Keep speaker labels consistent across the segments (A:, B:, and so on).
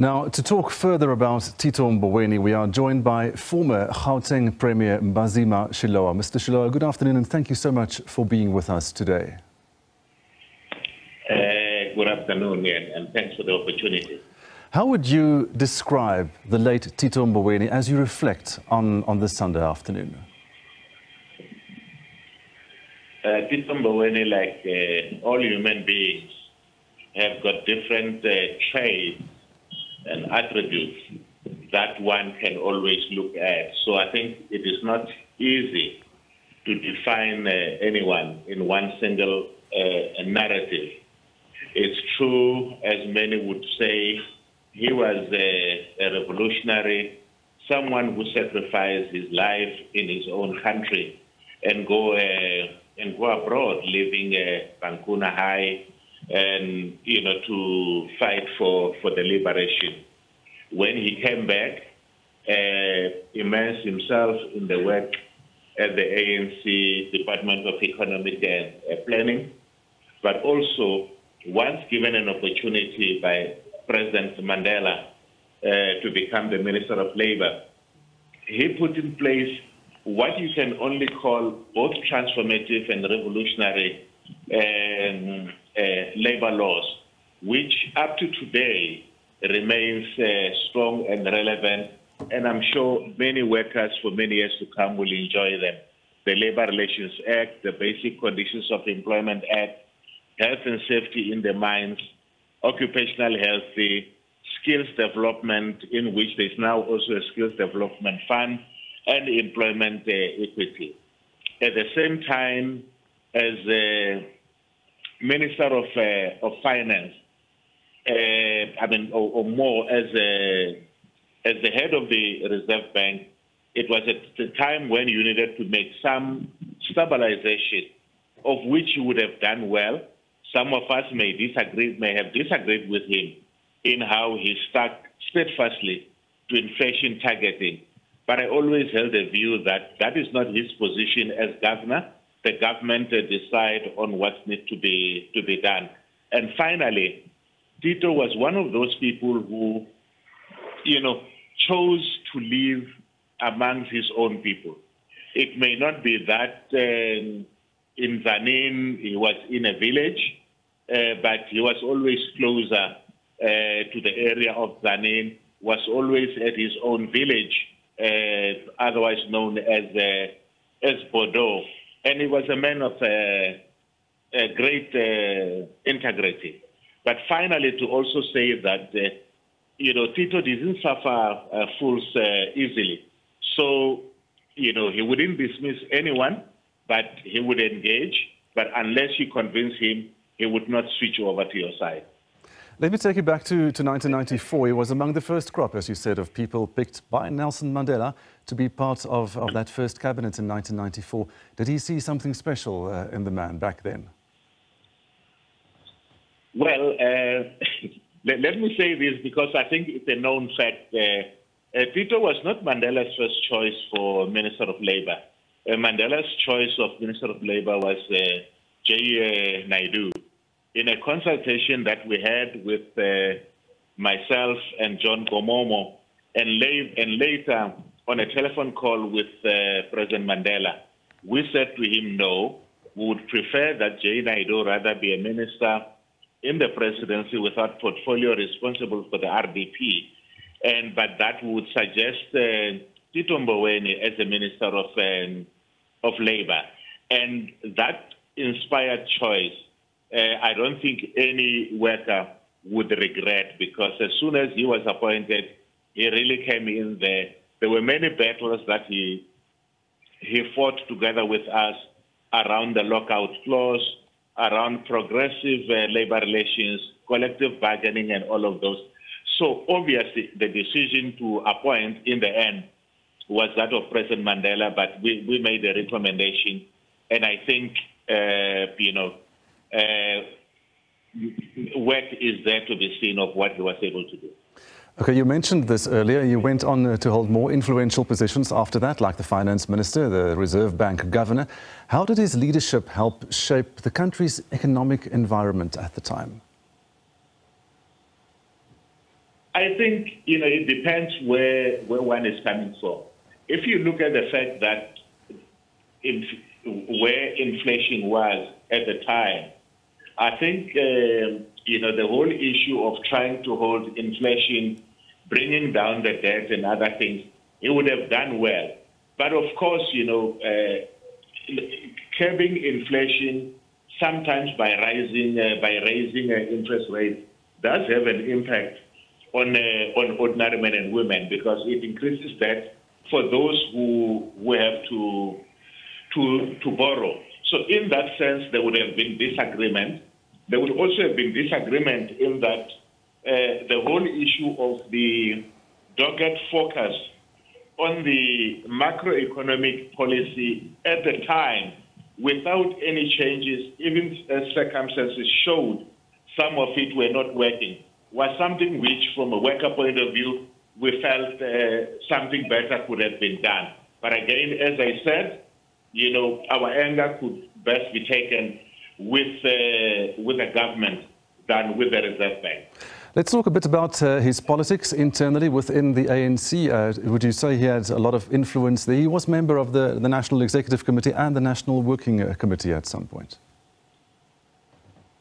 A: Now, to talk further about Tito Mboweni, we are joined by former Gauteng Premier Mbhazima Shilowa. Mr. Shilowa, good afternoon and thank you so much for being with us today.
B: Good afternoon and thanks for the opportunity.
A: How would you describe the late Tito Mboweni as you reflect on this Sunday afternoon?
B: Tito Mboweni, like all human beings, have got different traits and attributes that one can always look at. So I think it is not easy to define anyone in one single narrative. It's true, as many would say, he was a revolutionary, someone who sacrificed his life in his own country and go abroad, leaving Bankuna High, and to fight for the liberation. When he came back, immersed himself in the work at the ANC Department of Economic Planning, but also once given an opportunity by President Mandela to become the Minister of Labour, he put in place what you can only call both transformative and revolutionary labor laws, which up to today remains strong and relevant, and I'm sure many workers for many years to come will enjoy them. The Labour Relations Act, the Basic Conditions of Employment Act, Health and Safety in the Mines, Occupational Health, skills development, in which there's now also a skills development fund, and employment equity. At the same time, as Minister of Finance, or more as the head of the Reserve Bank, it was at the time when you needed to make some stabilization, of which you would have done well. Some of us may have disagreed with him in how he stuck steadfastly to inflation targeting. But I always held the view that that is not his position as governor. The government decide on what needs to be done. And finally, Tito was one of those people who, chose to live amongst his own people. It may not be that in Zanin he was in a village, but he was always closer to the area of Zanin, was always at his own village, otherwise known as Bordeaux. And he was a man of great integrity. But finally, to also say that, Tito didn't suffer fools easily. So, he wouldn't dismiss anyone, but he would engage. But unless you convince him, he would not switch over to your side.
A: Let me take you back to 1994. He was among the first crop, as you said, of people picked by Nelson Mandela to be part of that first cabinet in 1994. Did he see something special in the man back then? Well,
B: let me say this because I think it's a known fact. Tito was not Mandela's first choice for Minister of Labour. Mandela's choice of Minister of Labour was J. Naidu. In a consultation that we had with myself and John Gomomo, and later on a telephone call with President Mandela, we said to him, no, we would prefer that J. Naidu rather be a minister in the presidency without portfolio responsible for the RDP, but that would suggest Tito Mboweni as a minister of Labour. And that inspired choice, I don't think any worker would regret, because as soon as he was appointed, he really came in there. There were many battles that he fought together with us around the lockout clause, around progressive labor relations, collective bargaining, and all of those. So obviously the decision to appoint in the end was that of President Mandela, but we made a recommendation, and I think, work is there to be seen of what he was able to do.
A: Okay, you mentioned this earlier. You went on to hold more influential positions after that, like the finance minister, the Reserve Bank governor. How did his leadership help shape the country's economic environment at the time?
B: I think, it depends where one is coming from. If you look at the fact that where inflation was at the time, I think, the whole issue of trying to hold inflation, bringing down the debt and other things, it would have done well. But of course, curbing inflation sometimes by raising interest rates does have an impact on ordinary men and women, because it increases debt for those who have to borrow. So in that sense, there would have been disagreement. There would also have been disagreement in that the whole issue of the dogged focus on the macroeconomic policy at the time, without any changes, even as circumstances showed some of it were not working, was something which, from a worker point of view, we felt something better could have been done. But again, as I said, our anger could best be taken with the government than with the Reserve Bank.
A: Let's talk a bit about his politics internally within the ANC. Would you say he had a lot of influence there? He was member of the National Executive Committee and the National Working Committee at some point.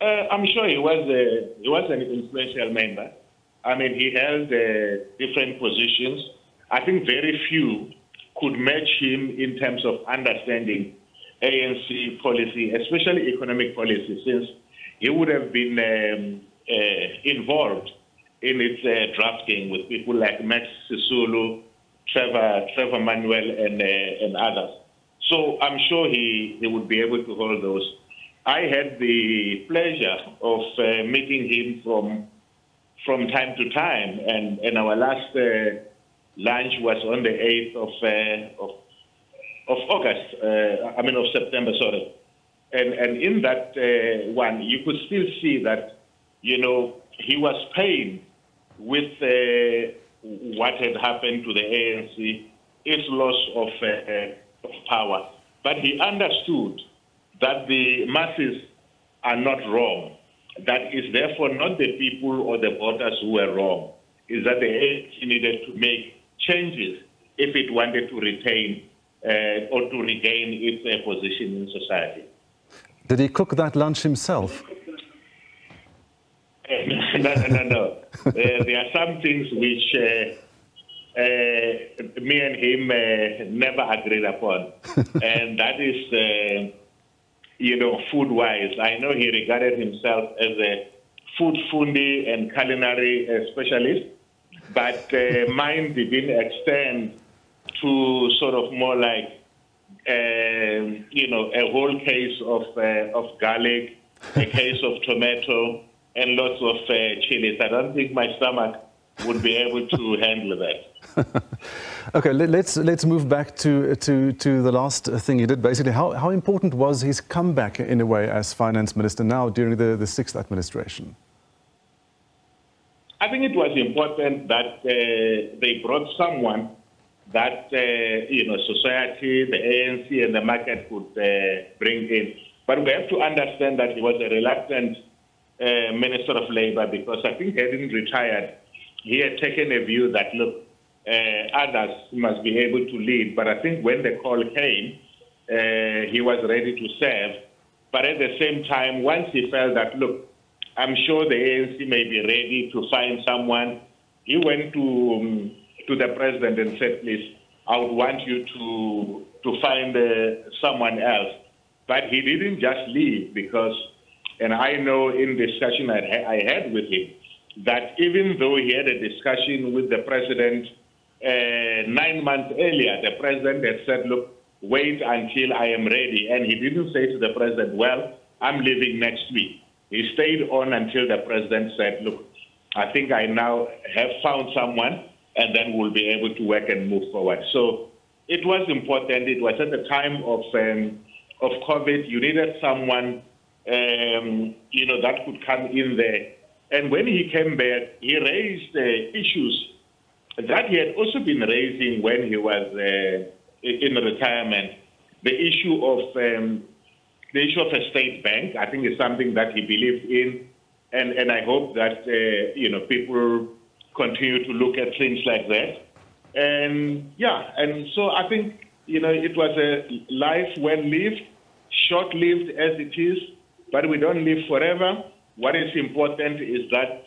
B: I'm sure he was an influential member. I mean, he held different positions. I think very few could match him in terms of understanding ANC policy, especially economic policy, since he would have been involved in its drafting with people like Max Sisulu, Trevor Manuel, and others. So I'm sure he would be able to hold those. I had the pleasure of meeting him from time to time, and our last lunch was on the 8th of August, of September, sorry. And in that one, you could still see that, he was pained with what had happened to the ANC, its loss of power. But he understood that the masses are not wrong. That is therefore not the people or the voters who were wrong. Is that the ANC needed to make changes if it wanted to retain or to regain its position in society.
A: Did he cook that lunch himself?
B: No. There are some things which me and him never agreed upon. And that is, food-wise. I know he regarded himself as a food fundi and culinary specialist, but mine didn't extend to sort of more like, a whole case of garlic, a case of tomato, and lots of chilies. I don't think my stomach would be able to handle that.
A: Okay, let's move back to the last thing he did. Basically, how important was his comeback in a way as finance minister now during the sixth administration?
B: I think it was important that they brought someone that society, the ANC, and the market could bring in. But we have to understand that he was a reluctant Minister of Labour, because I think having retired, he had taken a view that, look, others must be able to lead. But I think when the call came, he was ready to serve. But at the same time, once he felt that, look, I'm sure the ANC may be ready to find someone, he went to the president and said, please, I would want you to find someone else. But he didn't just leave, because, and I know in discussion I had with him, that even though he had a discussion with the president 9 months earlier, the president had said, look, wait until I am ready. And he didn't say to the president, well, I'm leaving next week. He stayed on until the president said, look, I think I now have found someone, and then we'll be able to work and move forward. So it was important. It was at the time of COVID. You needed someone, that could come in there. And when he came back, he raised issues that he had also been raising when he was in retirement. The issue of a state bank, I think, is something that he believed in, and I hope that people continue to look at things like that. And yeah, and so I think, you know, it was a life well lived, short-lived as it is, but we don't live forever. What is important is that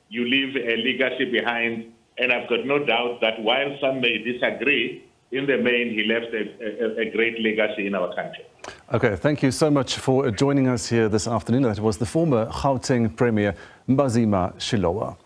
B: you leave a legacy behind, and I've got no doubt that while some may disagree, in the main, he left a great legacy in our country.
A: Okay, thank you so much for joining us here this afternoon. That was the former Gauteng Premier, Mbhazima Shilowa.